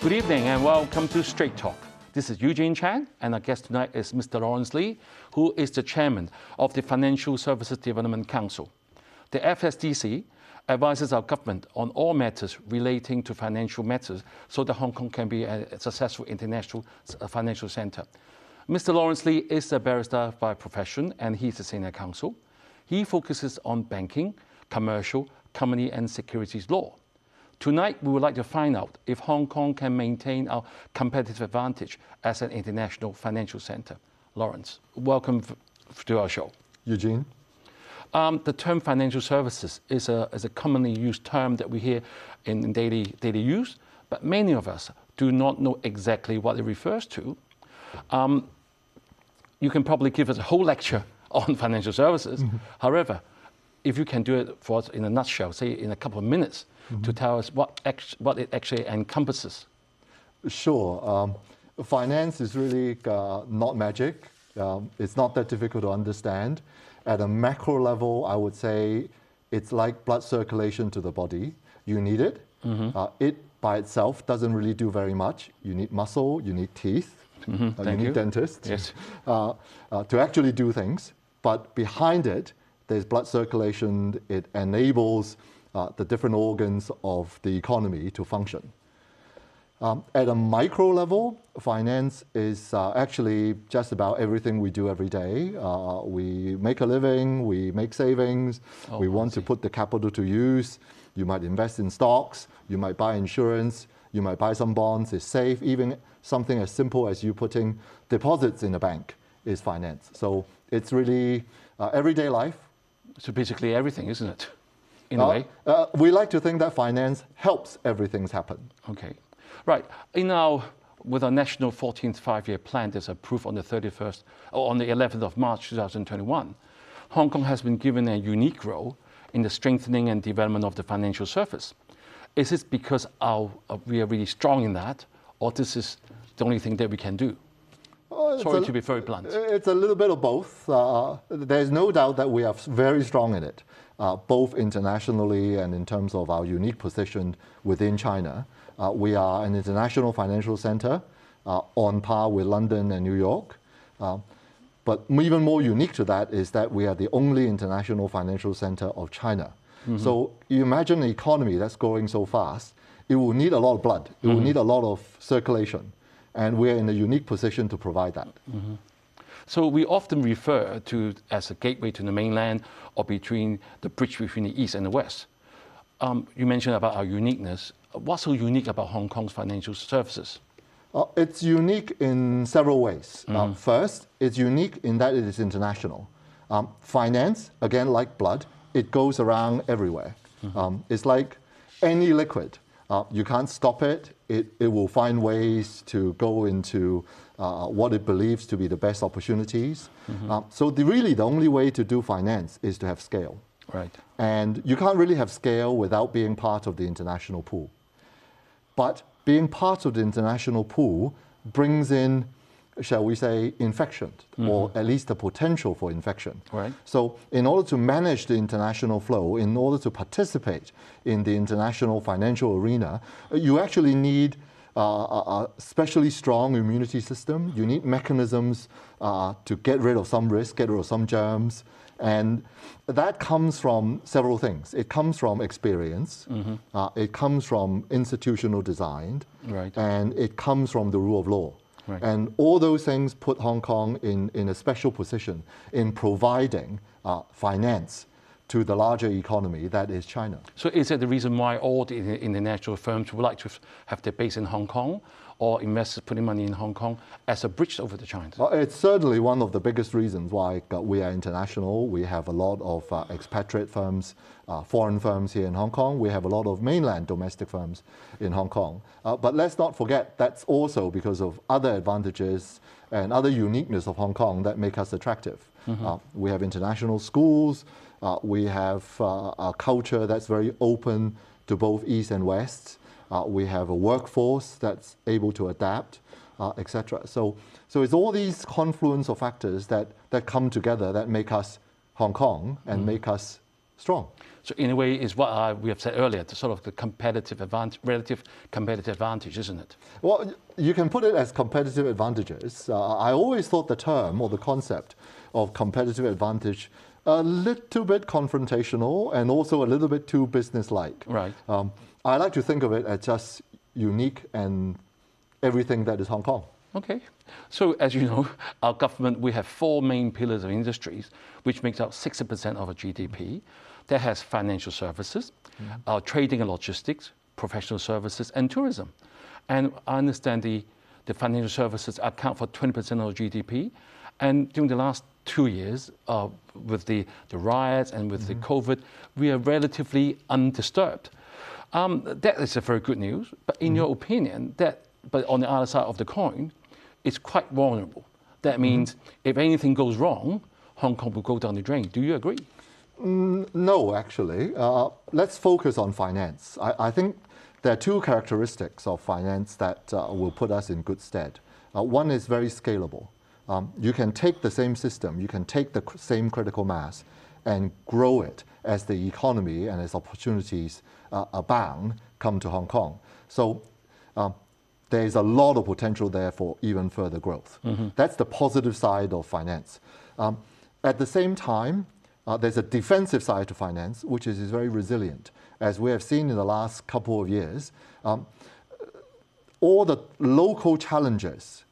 Good evening and welcome to Straight Talk. This is Eugene Chan, and our guest tonight is Mr. Laurence Lee, who is the chairman of the Financial Services Development Council. The FSDC advises our government on all matters relating to financial matters so that Hong Kong can be a successful international financial center. Mr. Laurence Lee is a barrister by profession and he's a senior counsel. He focuses on banking, commercial, company and securities law. Tonight, we would like to find out if Hong Kong can maintain our competitive advantage as an international financial center. Laurence, welcome to our show. Eugene. The term financial services is a commonly used term that we hear in daily use, but many of us do not know exactly what it refers to. You can probably give us a whole lecture on financial services. However, if you can do it for us in a nutshell, say in a couple of minutes, to tell us what it actually encompasses. Sure. Finance is really not magic. It's not that difficult to understand. At a macro level, I would say it's like blood circulation to the body. You need it. It by itself doesn't really do very much. You need muscle, you need teeth, you need dentists to actually do things. But behind it, there's blood circulation. It enables the different organs of the economy to function. At a micro level, finance is actually just about everything we do every day. We make a living, we make savings, we want to put the capital to use. You might invest in stocks, you might buy insurance, you might buy some bonds. It's safe. Even something as simple as you putting deposits in a bank is finance. So it's really everyday life. So basically everything, isn't it? In a way? We like to think that finance helps everything happen. Okay. Right. With our national 14th five-year plan that's approved on the 11th of March 2021, Hong Kong has been given a unique role in the strengthening and development of the financial service. Is it because we are really strong in that, or this is the only thing that we can do? Sorry to be very blunt. It's a little bit of both. There's no doubt that we are very strong in it, both internationally and in terms of our unique position within China. We are an international financial center on par with London and New York. But even more unique to that is that we are the only international financial center of China. So you imagine an economy that's growing so fast, it will need a lot of blood. It will need a lot of circulation. And we're in a unique position to provide that. So we often refer to as a gateway to the mainland or between the bridge between the East and the West. You mentioned about our uniqueness. What's so unique about Hong Kong's financial services? It's unique in several ways. First, it's unique in that it is international. Finance, again, like blood, it goes around everywhere. It's like any liquid. You can't stop it. It will find ways to go into what it believes to be the best opportunities. So really the only way to do finance is to have scale. Right. And you can't really have scale without being part of the international pool. But being part of the international pool brings in, shall we say, infection, or at least the potential for infection. Right. So in order to manage the international flow, in order to participate in the international financial arena, you actually need a especially strong immunity system. You need mechanisms to get rid of some risk, get rid of some germs. And that comes from several things. It comes from experience, it comes from institutional design, and it comes from the rule of law. Right. And all those things put Hong Kong in a special position in providing finance to the larger economy that is China. So is that the reason why all the international firms would like to have their base in Hong Kong, or investors putting money in Hong Kong as a bridge over to China? It's certainly one of the biggest reasons why we are international. We have a lot of expatriate firms, foreign firms here in Hong Kong. We have a lot of mainland domestic firms in Hong Kong. But let's not forget that's also because of other advantages and other uniqueness of Hong Kong that make us attractive. We have international schools. We have a culture that's very open to both East and West. We have a workforce that's able to adapt, etc. So it's all these confluence of factors that come together that make us Hong Kong and make us strong. So in a way, is what we have said earlier, the sort of the competitive advantage, relative competitive advantage, isn't it? Well, you can put it as competitive advantages. I always thought the term or the concept of competitive advantage a little bit confrontational and also a little bit too business-like. Right. I like to think of it as just unique and everything that is Hong Kong. Okay. So as you know, our government, we have 4 main pillars of industries, which makes up 60% of our GDP. That has financial services, trading and logistics, professional services, and tourism. And I understand the financial services account for 20% of GDP. And during the last 2 years, with the riots and with the COVID, we are relatively undisturbed. That is a very good news. But in your opinion, but on the other side of the coin, it's quite vulnerable. That means if anything goes wrong, Hong Kong will go down the drain. Do you agree? No, actually. Let's focus on finance. I think there are 2 characteristics of finance that will put us in good stead. One is very scalable. You can take the same system, you can take the same critical mass and grow it as the economy and as opportunities abound come to Hong Kong. So there's a lot of potential there for even further growth. That's the positive side of finance. At the same time, there's a defensive side to finance, which is very resilient. As we have seen in the last couple of years, all the local challenges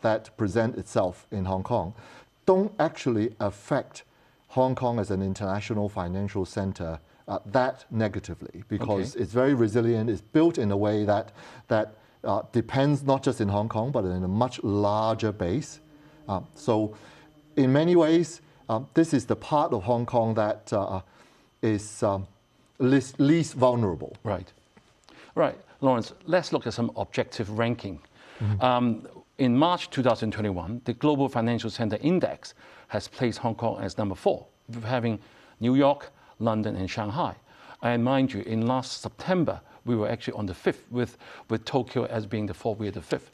that present itself in Hong Kong don't actually affect Hong Kong as an international financial center that negatively, because it's very resilient. It's built in a way that depends not just in Hong Kong, but in a much larger base. So in many ways, this is the part of Hong Kong that is least vulnerable. Right. Right. Laurence, let's look at some objective ranking. In March 2021, the Global Financial Center Index has placed Hong Kong as number 4, having New York, London, and Shanghai. And mind you, in last September, we were actually on the 5th, with Tokyo as being the 4th, we are the 5th.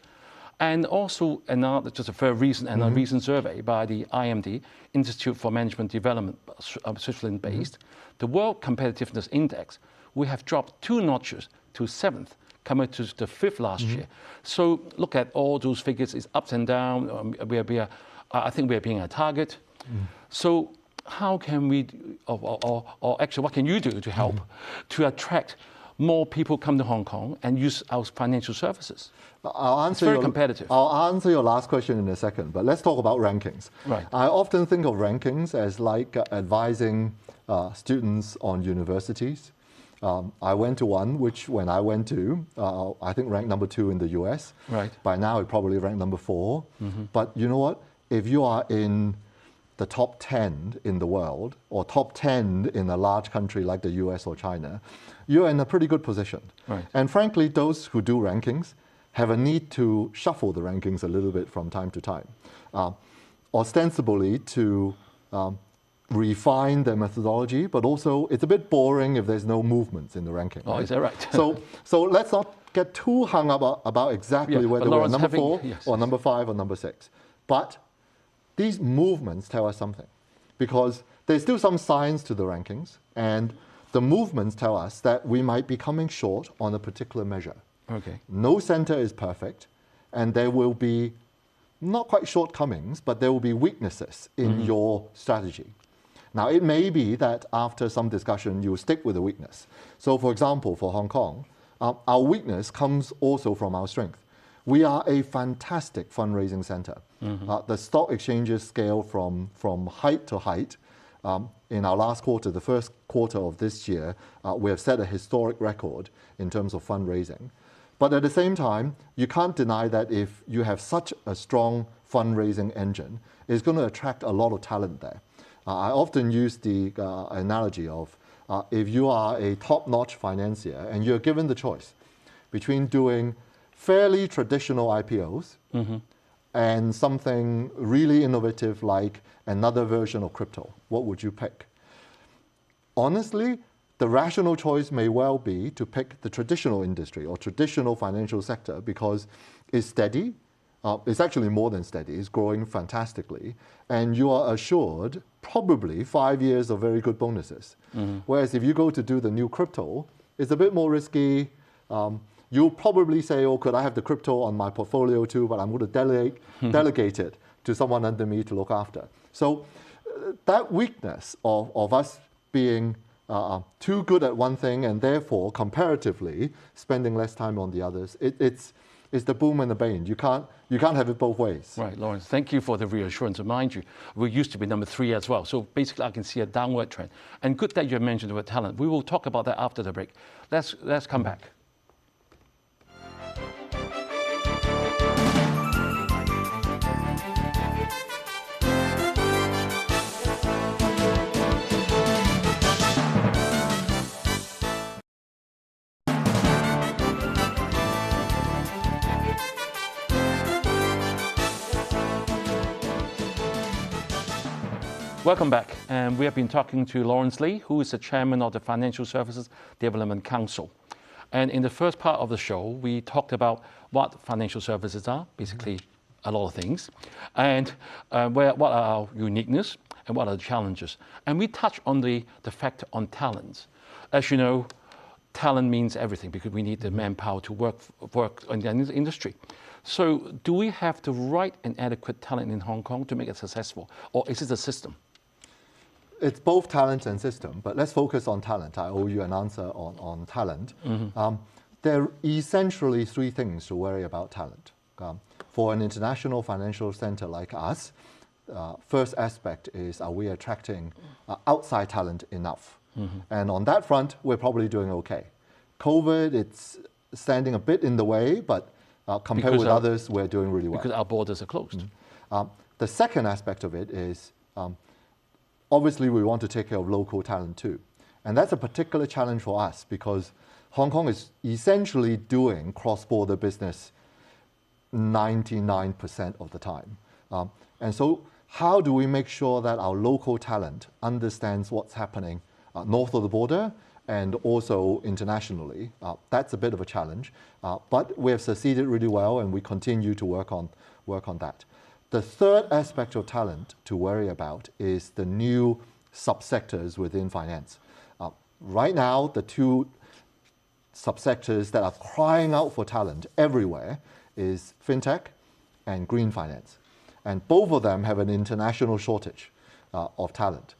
And also, another, just a very recent and a recent survey by the IMD, Institute for Management Development, Switzerland-based, the World Competitiveness Index, we have dropped 2 notches to 7th, coming to the 5th last year. So look at all those figures, it's ups and downs. I think we are being a target. So how can we, or actually what can you do to help to attract more people come to Hong Kong and use our financial services? It's very competitive. I'll answer your last question in a second, but let's talk about rankings. Right. I often think of rankings as like advising students on universities. I went to one, which when I went to, I think ranked number 2 in the US. Right. By now, it probably ranked number 4. But you know what? If you are in the top 10 in the world, or top 10 in a large country like the US or China, you're in a pretty good position. Right. And frankly, those who do rankings have a need to shuffle the rankings a little bit from time to time, ostensibly to refine their methodology, but also it's a bit boring if there's no movements in the ranking. Oh, right? is that right? so let's not get too hung up about exactly whether we're number 4 or number 5 or number 6. But these movements tell us something, because there's still some science to the rankings, and the movements tell us that we might be coming short on a particular measure. Okay. No center is perfect, and there will be not quite shortcomings, but there will be weaknesses in your strategy. Now, it may be that after some discussion, you stick with the weakness. So, for example, for Hong Kong, our weakness comes also from our strength. We are a fantastic fundraising center. The stock exchanges scale from height to height. In our last quarter, the first quarter of this year, we have set a historic record in terms of fundraising. But at the same time, you can't deny that if you have such a strong fundraising engine, it's going to attract a lot of talent there. I often use the analogy of if you are a top-notch financier and you're given the choice between doing fairly traditional IPOs and something really innovative like another version of crypto, what would you pick? Honestly, the rational choice may well be to pick the traditional industry or traditional financial sector because it's steady, It's actually more than steady. It's growing fantastically. And you are assured probably 5 years of very good bonuses. Whereas if you go to do the new crypto, it's a bit more risky. You'll probably say, oh, could I have the crypto on my portfolio too? But I'm going to delegate it to someone under me to look after. So that weakness of us being too good at one thing and therefore comparatively spending less time on the others, it's the boom and the bane. You can't have it both ways. Right, Laurence, thank you for the reassurance. Mind you, we used to be number 3 as well. So basically I can see a downward trend. And good that you mentioned the word talent. We will talk about that after the break. Let's come back. Welcome back. And we have been talking to Laurence Lee, who is the chairman of the Financial Services Development Council. And in the first part of the show, we talked about what financial services are, basically a lot of things, and what are our uniqueness and what are the challenges. And we touched on the fact on talent. As you know, talent means everything because we need the manpower to work in the industry. So do we have the right and adequate talent in Hong Kong to make it successful, or is it the system? It's both talent and system, but let's focus on talent. I owe you an answer on talent. There are essentially 3 things to worry about talent. For an international financial center like us, first aspect is, are we attracting outside talent enough? And on that front, we're probably doing okay. COVID, it's standing a bit in the way, but compared with others, we're doing really well. Because our borders are closed. The second aspect of it is, obviously, we want to take care of local talent too. And that's a particular challenge for us because Hong Kong is essentially doing cross-border business 99% of the time. And so how do we make sure that our local talent understands what's happening north of the border and also internationally? That's a bit of a challenge, but we have succeeded really well and we continue to work on that. The third aspect of talent to worry about is the new subsectors within finance. Right now, the 2 subsectors that are crying out for talent everywhere is fintech and green finance. And both of them have an international shortage of talent.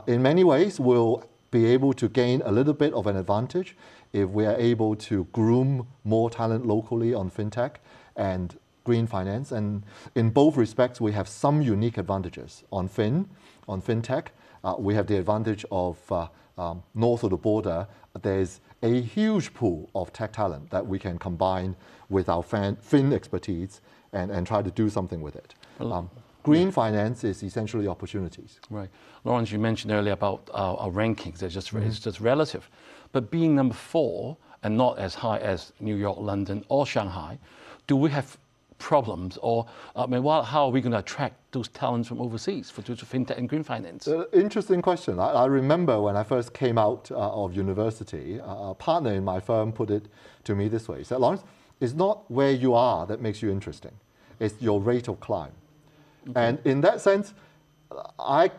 In many ways, we'll be able to gain a little bit of an advantage if we are able to groom more talent locally on fintech and green finance. And in both respects, we have some unique advantages. On fintech, we have the advantage of north of the border, there's a huge pool of tech talent that we can combine with our fin expertise and try to do something with it. Green finance is essentially opportunities. Right. Laurence, you mentioned earlier about our rankings. It's just relative. But being number 4 and not as high as New York, London, or Shanghai, do we have problems? Or how are we going to attract those talents from overseas for fintech and green finance? Interesting question. I remember when I first came out of university, a partner in my firm put it to me this way. He said, Laurence, it's not where you are that makes you interesting. It's your rate of climb. Okay. And in that sense, I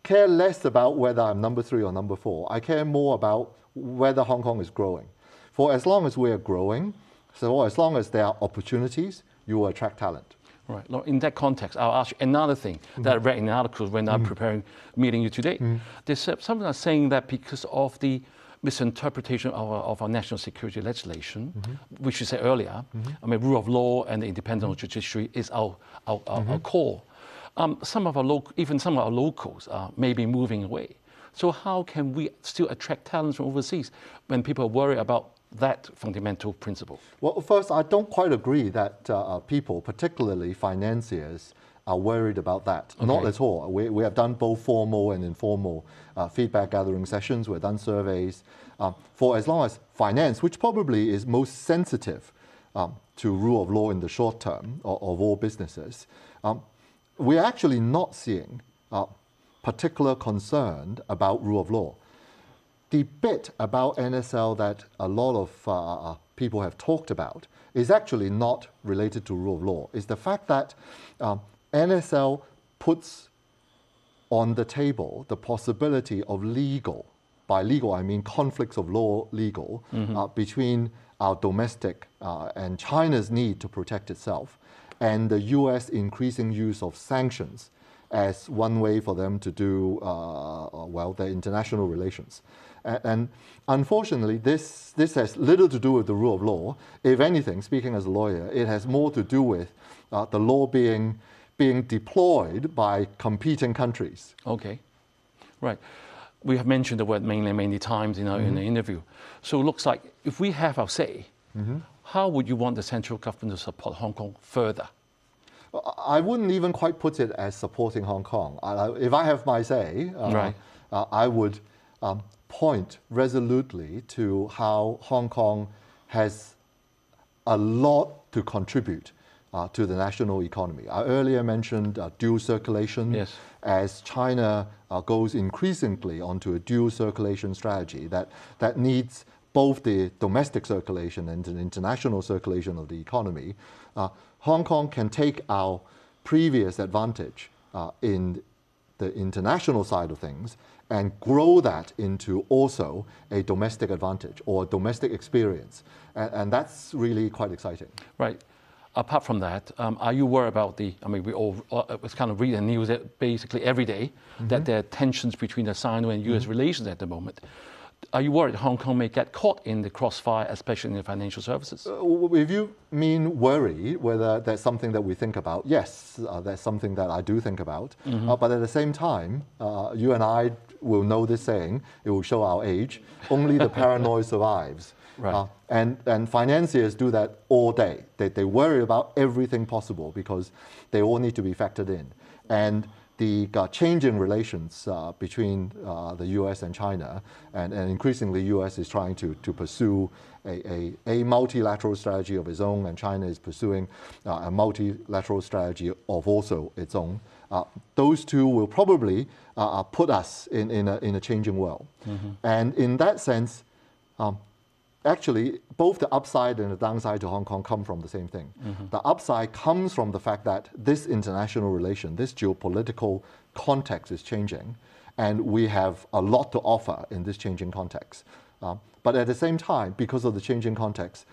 care less about whether I'm number 3 or number 4. I care more about whether Hong Kong is growing. For as long as we are growing, so as long as there are opportunities, you will attract talent. Right. In that context, I'll ask you another thing that I read in articles when I'm preparing meeting you today. There's something that's saying that because of the misinterpretation of our national security legislation, which you said earlier, rule of law and the independence of judiciary is our core. Some of our locals may be moving away. So how can we still attract talents from overseas when people worry about that fundamental principle? Well, first, I don't quite agree that people, particularly financiers, are worried about that. Okay. Not at all. We have done both formal and informal feedback gathering sessions. We've done surveys. For as long as finance, which probably is most sensitive to rule of law in the short term of all businesses, we're actually not seeing particular concern about rule of law. The bit about NSL that a lot of people have talked about is actually not related to rule of law. It's the fact that NSL puts on the table the possibility of legal, by legal I mean conflicts of law legal, between our domestic and China's need to protect itself and the US increasing use of sanctions as one way for them to do, well, their international relations. And unfortunately, this has little to do with the rule of law. If anything, speaking as a lawyer, it has more to do with the law being deployed by competing countries. Okay, right. We have mentioned the word mainland many times in the interview. So it looks like if we have our say, how would you want the central government to support Hong Kong further? I wouldn't even quite put it as supporting Hong Kong. If I have my say, I would point resolutely to how Hong Kong has a lot to contribute to the national economy. I earlier mentioned dual circulation. Yes. As China goes increasingly onto a dual circulation strategy that needs both the domestic circulation and the international circulation of the economy, Hong Kong can take our previous advantage in the international side of things and grow that into also a domestic advantage or a domestic experience. And that's really quite exciting. Right. Apart from that, are you worried about we all was kind of reading the news basically every day that there are tensions between the Sino and US relations at the moment. Are you worried Hong Kong may get caught in the crossfire, especially in the financial services? If you mean worry, whether that's something that we think about, yes, that's something that I do think about. But at the same time, you and I will know this saying, it will show our age, only the paranoid survives. Right. And financiers do that all day. They worry about everything possible because they all need to be factored in. And the changing relations between the US and China, and increasingly US is trying to pursue a multilateral strategy of its own, and China is pursuing a multilateral strategy of also its own. Those two will probably put us in a changing world. And in that sense, actually, both the upside and the downside to Hong Kong come from the same thing. The upside comes from the fact that this international relation, this geopolitical context is changing, and we have a lot to offer in this changing context. But at the same time, because of the changing context,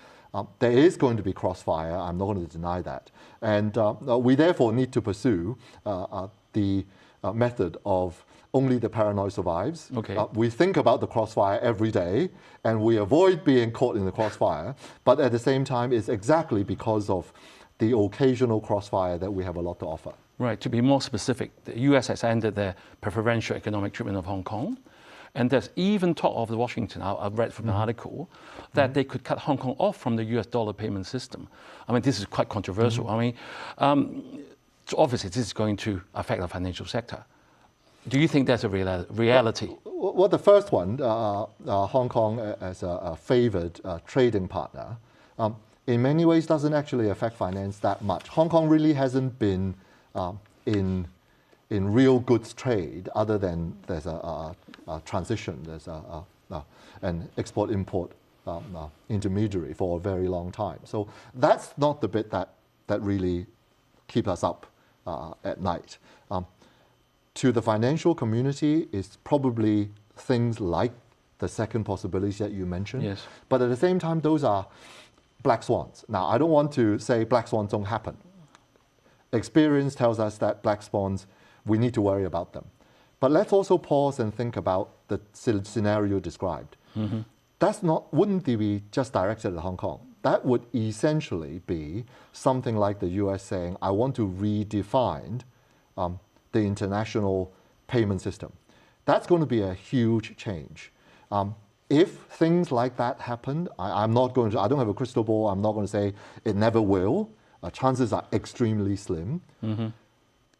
there is going to be crossfire. I'm not going to deny that. And we therefore need to pursue the method of only the paranoid survives. Okay. We think about the crossfire every day, and we avoid being caught in the crossfire. But at the same time, it's exactly because of the occasional crossfire that we have a lot to offer. Right. To be more specific, the US has ended their preferential economic treatment of Hong Kong. And there's even talk of Washington, I've read from an article, that they could cut Hong Kong off from the US dollar payment system. I mean, this is quite controversial. I mean, so obviously this is going to affect the financial sector. Do you think that's a reality? Well, the first one, Hong Kong as a favored trading partner, in many ways doesn't actually affect finance that much. Hong Kong really hasn't been in real goods trade, other than there's a transition, there's an export-import intermediary for a very long time. So that's not the bit that really keeps us up at night. To the financial community, it's probably things like the second possibility that you mentioned. Yes. But at the same time, those are black swans. Now, I don't want to say black swans don't happen. Experience tells us that black swans, we need to worry about them. But let's also pause and think about the scenario described. That's wouldn't be just directed at Hong Kong. That would essentially be something like the US saying, I want to redefine the international payment system. That's going to be a huge change. If things like that happen, I don't have a crystal ball, I'm not going to say it never will. Chances are extremely slim.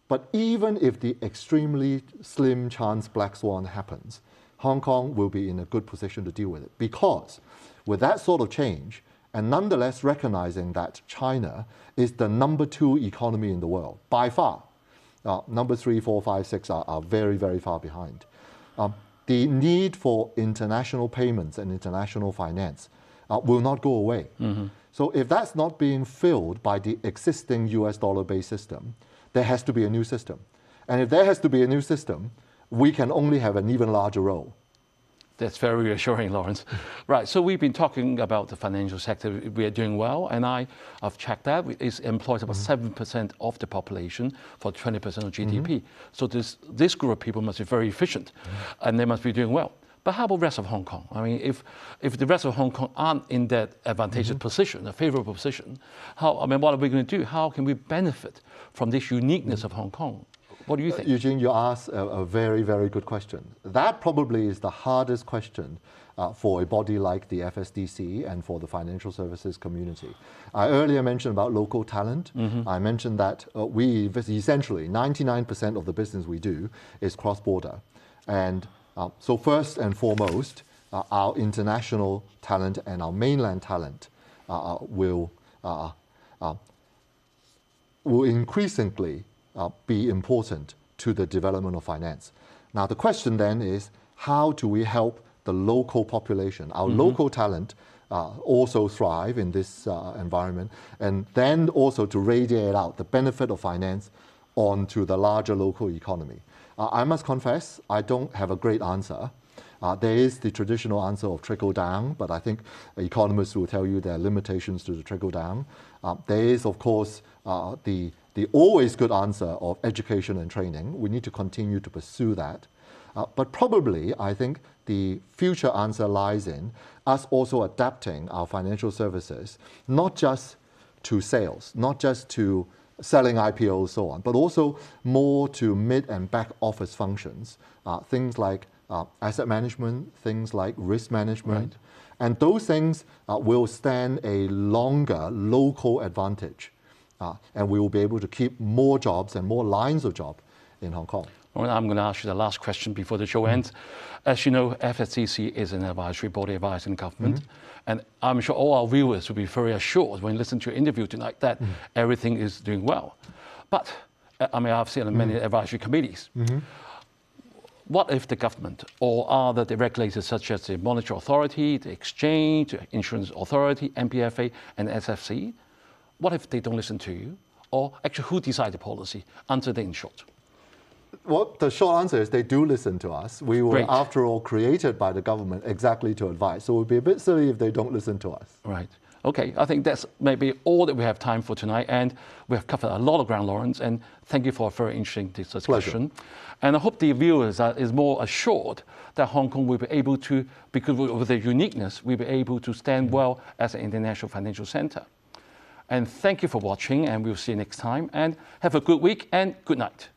But even if the extremely slim chance black swan happens, Hong Kong will be in a good position to deal with it. Because with that sort of change, and nonetheless recognizing that China is the number 2 economy in the world, by far, number 3, 4, 5, 6 are very, very far behind. The need for international payments and international finance will not go away. So if that's not being filled by the existing US dollar-based system, there has to be a new system. And if there has to be a new system, we can only have an even larger role. That's very reassuring, Laurence. Right, so we've been talking about the financial sector. We are doing well, and I've checked that. It employs about 7% of the population for 20% of GDP. So this group of people must be very efficient, and they must be doing well. But how about the rest of Hong Kong? I mean, if the rest of Hong Kong aren't in that advantageous position, a favorable position, what are we going to do? How can we benefit from this uniqueness of Hong Kong? What do you think? Eugene, you asked a very, very good question. That probably is the hardest question for a body like the FSDC and for the financial services community. I earlier mentioned about local talent. I mentioned that we essentially, 99% of the business we do is cross-border. And so first and foremost, our international talent and our mainland talent will increasingly be important to the development of finance. Now the question then is, how do we help the local population, our local talent, also thrive in this environment, and then also to radiate out the benefit of finance onto the larger local economy? I must confess, I don't have a great answer. There is the traditional answer of trickle down, but I think economists will tell you there are limitations to the trickle down. There is, of course, the always good answer of education and training. We need to continue to pursue that. But probably, I think the future answer lies in us also adapting our financial services, not just to sales, not just to selling IPOs, so on, but also more to mid and back office functions, things like asset management, things like risk management. Right. And those things will stand a longer local advantage. And we will be able to keep more jobs and more lines of job in Hong Kong. Well, I'm going to ask you the last question before the show ends. As you know, FSCC is an advisory body advising government. And I'm sure all our viewers will be very assured when listening to your interview tonight that everything is doing well. But, I mean, I've seen on many advisory committees. What if the government or other the regulators such as the Monetary Authority, the Exchange, the Insurance Authority, MPFA and SFC, what if they don't listen to you? Or actually, who decides the policy? Answer that in short. Well, the short answer is they do listen to us. We were, Great. After all, created by the government exactly to advise. So it would be a bit silly if they don't listen to us. Right. Okay, I think that's maybe all that we have time for tonight. And we have covered a lot of ground, Laurence. And thank you for a very interesting discussion. Pleasure. And I hope the viewers is more assured that Hong Kong will be able to, because of the uniqueness, will be able to stand well as an international financial center. And thank you for watching, and we'll see you next time. And have a good week and good night.